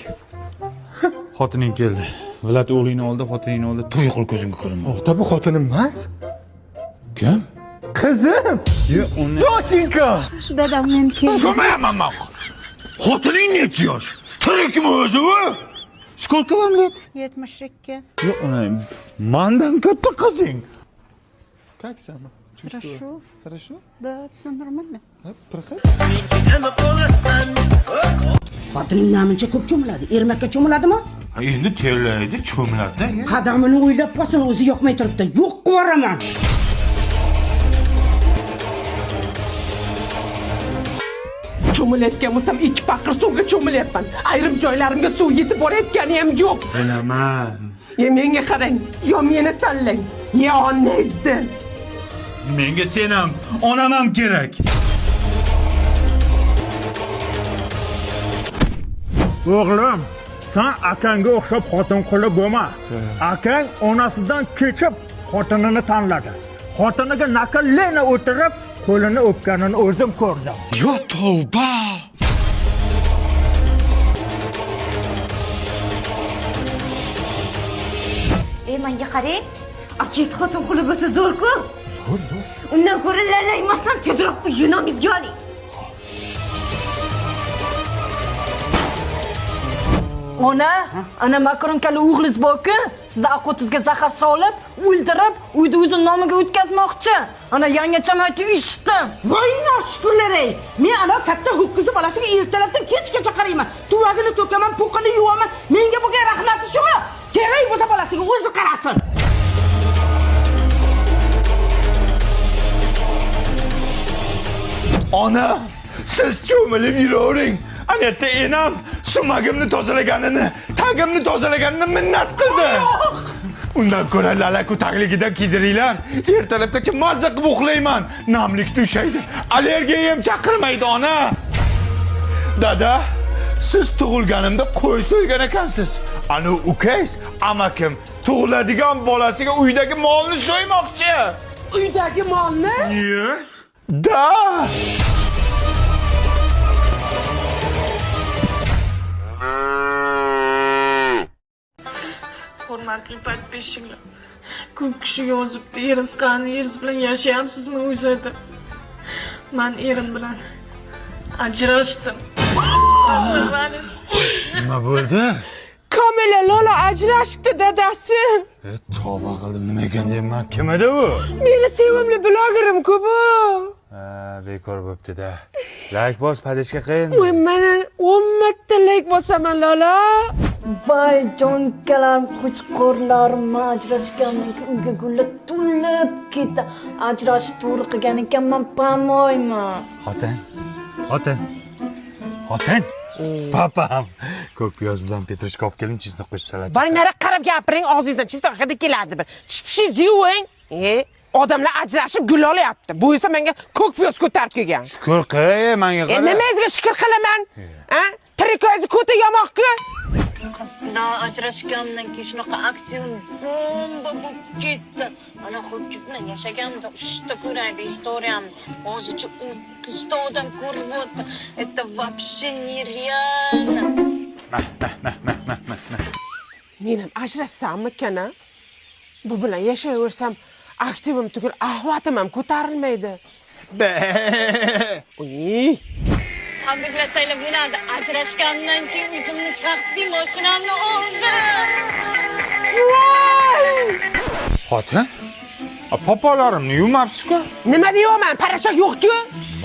Xotining keldi. Vlad o'g'lingni oldi, xotiningni oldi. To'y qil ko'zimga ko'rinma. Ota, bu xotinim emas. Kim? Qizim. Dochinka. Dadam men keldim. So'mayapman men. Xotining necha yosh? Tirikmi o'zi u? Сколько вам лет? 72. Yo'q, uni mendan katta qizing. Как сама? Хорошо. Хорошо? Да, все нормально. Проходи. Xotining namuncha ko'p cho'miladi. Ermakka cho'miladimi? Endi terlaydi, cho'miladi. Qadamini o'ylab qolsin, o'zi yoqmay turibdi. Yo'q qilib yuboraman. Cho'milayotgan bo'lsam 2 paqir suvga cho'milayapman. Ayrim joylarimga suv yetib borayotgani ham yo'q. Bilaman. Menga qarang, yo meni tanlang, yo onangizni. Menga sen ham, onam ham kerak. O'g'lim, sen akangga o'xshab xotin qilib bo'lma. Akang onasidan kechib xotinini tanladi. Xotiniga naqllena o'tirib, qo'lini o'pganini o'zim ko'rdim. Yo tavba. manga qarang. Akasi xotin quli bo'lsa zo'r-ku. Zo'r. Undan ko'ra lalaymasdan tezroq uyinamizga oling. Ona, ana makaronkali o'g'liz borku, sizni aqotizga zahar solib, o'ldirib, uyni o'zi nomiga o'tkazmoqchi. Ana yangacham aytib eshitdim. Voy noshukurlar ey. Men ana katta ho'kizi bolasiga ertalabdan kechgacha qarayman. Tuvagini to'kaman, po'qini yuvaman. Menga bo'lgan rahmati shumi? Kerak bo'lsa bolasiga o'zi qarasin. Ona, siz cho'milib yuravering. Anetta enam sumagimni tozalaganini, tagimni tozalaganini minnat qildi. Undan ko'ra lala ko'tagligidan kiydiringlar. Ertalabgacha mazza qilib uxlayman. Namlik tushaydi. Allergiya ham chaqirmaydi ona. Dada, siz tug'ilganimda qo'y so'ygan ekansiz. Ana ukangiz, amakim tug'iladigan bolasiga uydagi molni so'ymoqchi. Uydagi molni? Da! Hurmatli podpисчиklar. Ko'p kishi yozibdi, eringiz qani, eringiz bilan yashayapsizmi o'zida? Men erim bilan ajrashdim. Nima bo'ldi? Kamila Lola ajrashibdi dadasi. Tavba qildim, nima ekan deyman. Kim edi u? Meni sevimli blogerim-ku bu. Bekor bo'pti-da. Like bos, padishka qiyin. Voy, mana 10 marta like bosaman Lola. Voy jonkalarim, qo'chqorlarim, ajrashgandan keyin uyga gullar to'lib ketdi. Ajrashib to'g'ri qilgan ekanman, pamoyman. Xotin. Papam. Ko'k piyoz bilan petrushka olib keling, chizni qo'shib salat. Bari nari qarab gapiring, og'zingizdan chizni hidi keladi bir. Shipshingizni yuving. Odamlar ajrashib gul olyapti. Bu esa menga ko'k piyoz ko'tarib kelgan. Shukr qil, menga qara. Nimangizga shukr qilaman? Tirikoyingiz ko'ta yamoqku. Qizlar ajrashgandan keyin shunaqa aktsion bomba bo'lib ketdi. Ana ho'kiz bilan yashaganimda 3 ta ko'raydi istoriyamni. Hozircha 30 ta odam ko'rib o'tdi. Это вообще нереально. Men ham ajrashsammi kana? Bu bilan yashayversam, aktivim tugul, ahvatim ham ko'tarilmaydi. Uy. Tabriklasanglar bo'ladi. Ajrashgandan keyin o'zimni shaxsiy mashinamni oldim. Xotin? Popolarimni yuvmabsiz-ku? Nima deyapman? Parashok yo'q-ku.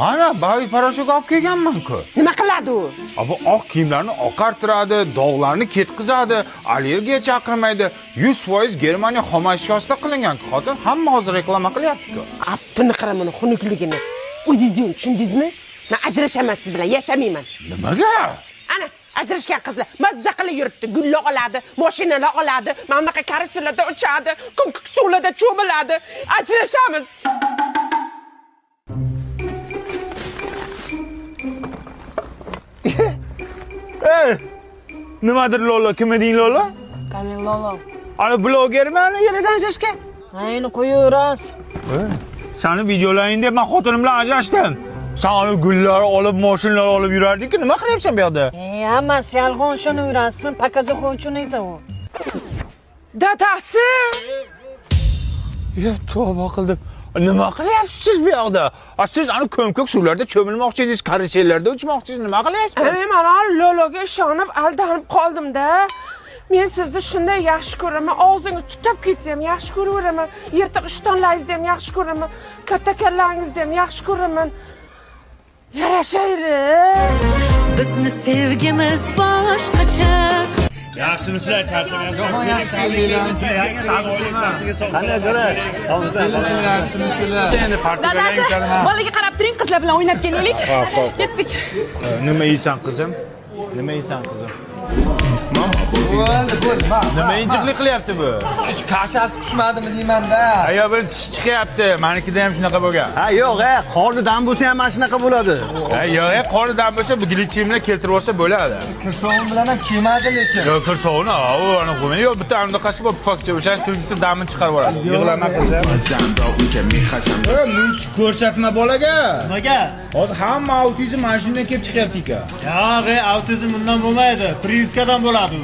Mana bari parashok olib kelganman-ku. Nima qiladi u? Bu oq kiyimlarni oqartiradi, dog'larni ketkizadi, allergiya chaqirmaydi. 100% Germaniya xom ashyosida qilingan xotin, hamma hozir reklama qilyapti-ku. Aptini qaraman xunukligini. O'zingiz tushundingizmi? Men ajrashaman siz bilan, yashamayman. Nimaga? Ana, ajrashgan qizlar mazza qilib yuribdi, gullar oladi, mashinalar oladi, mana bunaqa karusellarda uchadi, ko'k suvlarda cho'miladi. Ajrashamiz. Nimadir Lola, kim eding Lola? Qani Lola. Ana blogerman, yeridan shashgan. Ayni qo'yaverasiz. Seni videolaringda men xotinim bilan ajrashdim. Sen ana gullar olib, mashinalar olib yurarding-ku, nima qilyapsan bu yerda? Hammasi yolg'on ishonaverasan, pokazakon uchun aytaman. Dadasi! Tavba qildim. Nima qilyapsiz siz bu yerda? Siz ana ko'm-ko'k suvlarda cho'milmoqchi edingiz, karusellarda uchmoqchisiz, nima qilyapsiz? Men mana Lologa ishonib, aldanib qoldim-da. Men sizni shunday yaxshi ko'raman, og'zingiz tutib ketsa ham yaxshi ko'raveraman, yirtiq ishtonlaringizni ham yaxshi ko'raman, katta kallaringizni ham yaxshi ko'raman. Yarashaylik. Bizni sevgimiz boshqacha. Yaxshimisizlar, charchamayapsizlar. Qanday jo'ra? Dadasi, bolaga qarab turing, qizlar bilan o'ynab kelaylik. Ketdik. Nima yeysan qizim? Nima yeysan qizim? Nima injiqlik qilyapti bu? Kashasi pishmadimi deyman-da. Ayo, bir tish chiqyapti. Menikida ham shunaqa bo'lgan. Ha, yo'q, qornidan bo'lsa ham mana shunaqa bo'ladi. Yo'q, qornidan bo'lsa, bu glitchimni keltirib olsa bo'ladi. Kirsovun bilan ham kiymadi lekin. Yo'q, kirsovuni, u ana qo'ymaydi. Yo'q, bitta anaqasi bor, pufakcha, o'sha kulgisi damini chiqarib oladi. Yig'lama qizim. Mulk ko'rsatma bolaga. Nimaga? Hozir hamma autizm mana shundan kelib chiqyapti-ku. Yo'q, autizm bundan bo'lmaydi. Priviskadan bo'ladi. bo'ladi u.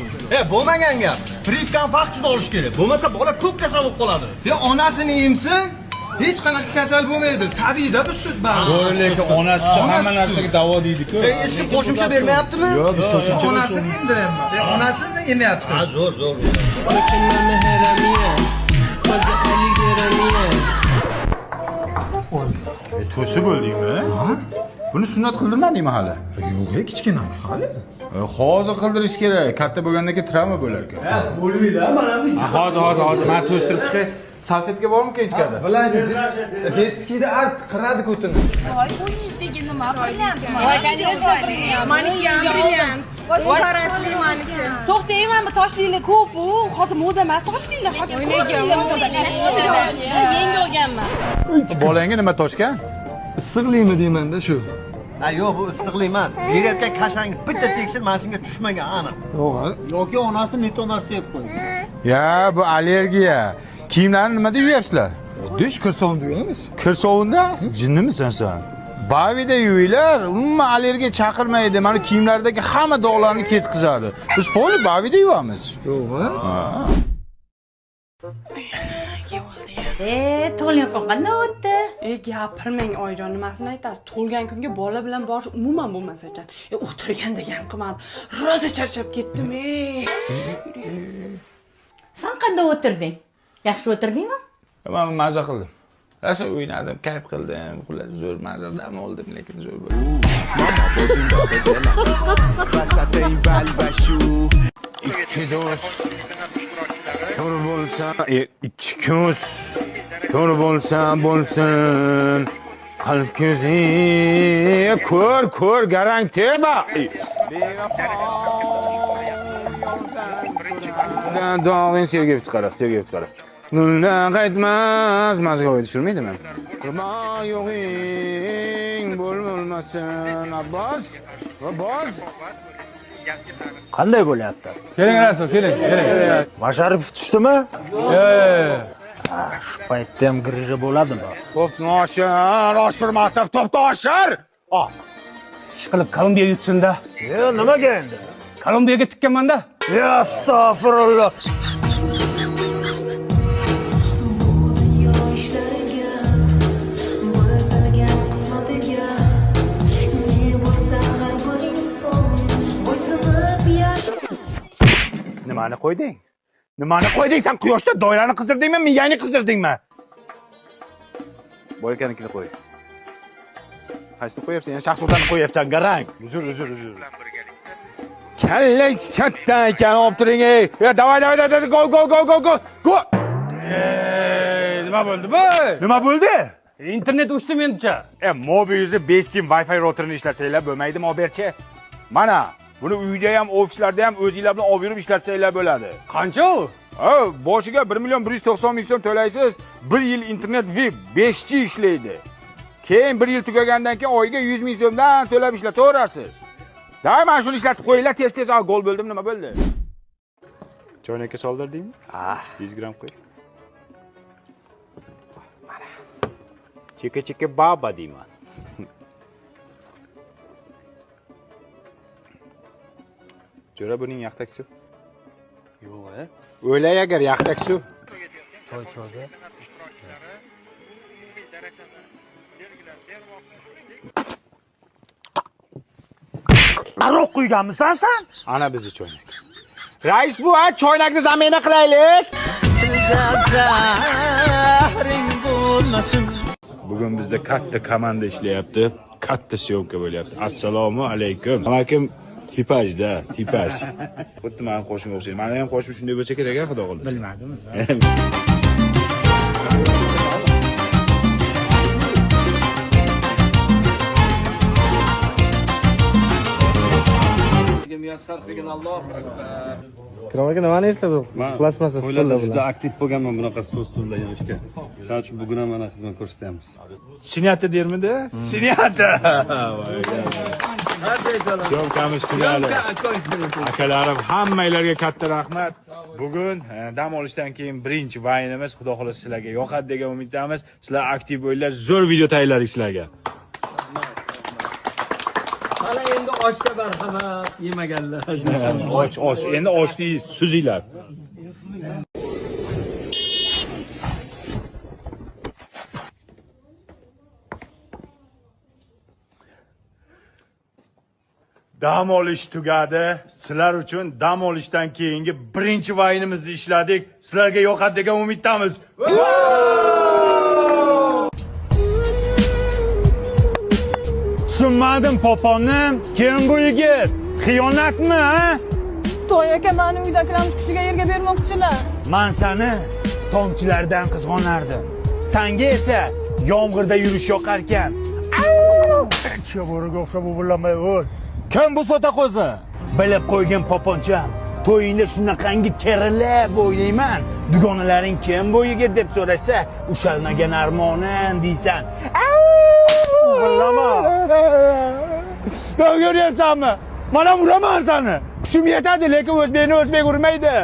Bo'lmagan gap. Privkan vaqtida olish kerak. Bo'lmasa bola ko'p kasal bo'lib qoladi. Onasini emsin, hech qanaqa kasal bo'lmaydi. Tabiiyda bu sut baribir. Lekin ona suti hamma narsaga davo deydi-ku. Hech kim qo'shimcha bermayaptimi? Yo'q, biz qo'shimcha onasini emdiryapman. Onasini emayapti. Ha, zo'r. To'si bo'ldingmi? Buni sunnat qildirmadingmi hali? Yo'q, kichkina hali. Hozir qildirish kerak. Katta bo'lgandan keyin travma bo'lar ekan. Bo'lmaydi, mana bu. Hozir men to'stirib chiqay. Salfetka bormi ichkarida? Detskiyda art qiradi ko'tini. Voy, bu yuzdagi nima bo'lyapti? Voy, конечно, maniki ham brilliant. Voy, paratli maniki. To'xtang, mana bu toshlilar ko'p u. Hozir moda emas toshlilar. Hozir menga olganman. Bolangga nima toshgan? Issiqlikmi deyman-da shu. Ha, yo'q, bu issiqlik emas. Berayotgan kashangi bitta tekshir mashinga tushmagan aniq. Yo'q, onasi metonasi yeb qo'ydi. Ya, bu allergiya. Kiyimlarni nima deb yuyapsizlar? Dish kirsovunda yuyamiz. Kirsovunda? Jinnimisan sen? Bavida yuyinglar, umuman allergiya chaqirmaydi. Mana kiyimlardagi hamma dog'larni ketkizadi. Biz poli bavida yuvamiz. Yo'qmi? Tug'ilgan kun qanday o'tdi? Gapirmang oyijon, nimasini aytasiz? Tug'ilgan kunga bola bilan borish umuman bo'lmas ekan. O'tirganda ham qilmadi. Rosa charchab ketdim. Sen qanday o'tirding? Yaxshi o'tirdingmi? Men maza qildim. Rosa o'ynadim, kayf qildim. Xullas zo'r maza dam oldim, lekin zo'r bo'ldi. Ikki do'st ko'r bo'lsa, ikki ko'z ko'r bo'lsa bo'lsin. Qalb ko'zi ko'r garang teba. Dog'in sevgi chiqarib. Nurdan qaytmas, mazga tushirmaydimi? Qurma yo'g'ing bo'lmasin, Abbos. Qanday bo'lyapti? Keling Rasul, keling. Masharipov tushdimi? Yo'q. Shu paytda ham grija bo'ladimi? To'ptoshir, to'ptoshir. Ishqilib Kolumbiyaga yutsin-da. Nimaga endi? Kolumbiyaga tikkanman-da. Astag'firulloh. Nimani qo'yding? Sen quyoshda doirani qizdirdingmi, miyangni qizdirdingmi? Boykanikini qo'y. Qaysini qo'yapsan? Yana shaxsotani qo'yapsan, garang. Uzr. Kallangiz katta ekan, olib turing. Ya, davay, go. Nima bo'ldi bu? Nima bo'ldi? Internet o'chdi mencha. Mobilingizni 5G Wi-Fi routerini ishlatsanglar bo'lmaydimi, oberchi? Mana, buni uyda ham, ofislarda ham o'zingizlar bilan olib yurib ishlatsanglar bo'ladi. Qancha u? Boshiga 1,190,000 so'm to'laysiz. 1 yil internet web 5G ishlaydi. Keyin 1 yil tugagandan keyin oyiga 100,000 so'mdan to'lab ishlataverasiz. Day, mana shuni ishlatib qo'yinglar, tez, gol bo'ldim, nima bo'ldi? Choynakka soldirdingmi? 100 gram qo'y. Mana. Cheka baba deyman. Jo'ra buning yaqtak suv. Yo'q, O'ylay agar yaqtak suv. Choyga. Aroq quyganmisan sen? Ana bizni choynak. Rais bu, choynakni zamina qilaylik. Bugun bizda katta komanda ishlayapti. Katta syomka bo'lyapti. Assalomu alaykum. Amakim tipajda. Xuddi men qo'shimga o'xshaydi. Meni ham qo'shim shunday bo'lsa kerak, xudo xohlasa. Bilmadim. Ikrom aka nimani eslab plasmassa stullar juda aktiv bo'lganman bunaqa stullar yig'ishga. Shuning uchun bugun ham mana xizmat ko'rsatyapmiz. Sinyata dermidi? Sinyata. Syomkamiz tugadi. Akalarim, hammanglarga katta rahmat. Bugun dam olishdan keyin birinchi vaynimiz, xudo xolasa sizlarga yoqadi degan umiddamiz. Sizlar aktiv bo'linglar, zo'r video tayyorladik sizlarga. Mana endi oshga marhamat, yemaganlar. Osh. Endi oshdingiz, suzinglar. Dam olish tugadi. Sizlar uchun dam olishdan keyingi birinchi vaynimizni ishladik. Sizlarga yoqadi degan umiddamiz. Tushunmadim poponim. Kim bu yigit? Xiyonatmi, ha? To'y aka mani uydagilarimiz kushiga yerga bermoqchilar. Men seni tomchilardan qizg'onardim. Senga esa yomg'irda yurish yoqar ekan. Chavoriga o'xshab uvillamay o'l. Kim bu sota qo'zi? Bilib qo'ygin poponcham. To'yingda shunaqangi kerilib o'ynayman. Dugonalaring kim bu yigit deb so'rasa, ushalmagan armonim deysan. Uvilama. Ko'ryapsanmi? Mana uraman seni. Kuchim yetadi, lekin o'zbek urmaydi.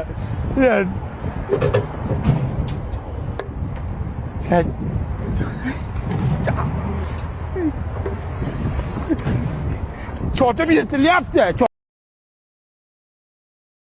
Çotib yirtilyapti.